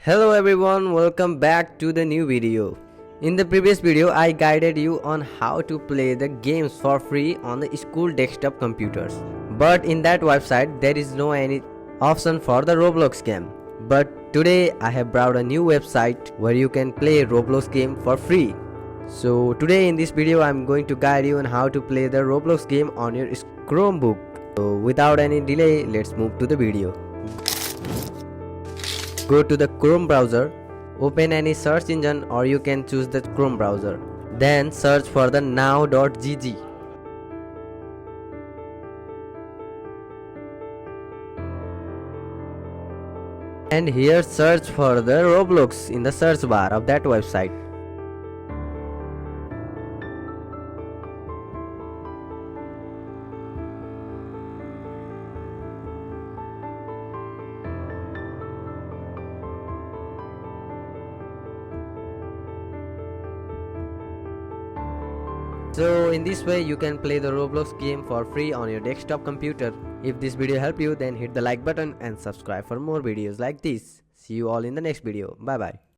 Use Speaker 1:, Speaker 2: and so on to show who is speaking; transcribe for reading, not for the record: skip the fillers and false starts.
Speaker 1: Hello everyone, welcome back to the new video. In the previous video, I guided you on how to play the games for free on the school desktop computers. But in that website, there is no any option for the Roblox game. But today, I have brought a new website where you can play Roblox game for free. So today in this video, I am going to guide you on how to play the Roblox game on your Chromebook. So without any delay, let's move to the video. Go to the Chrome browser, open any search engine or you can choose the Chrome browser. Then search for the now.gg. And here search for the Roblox in the search bar of that website. So in this way you can play the Roblox game for free on your desktop computer. If this video helped you, then hit the like button and subscribe for more videos like this. See you all in the next video. Bye bye.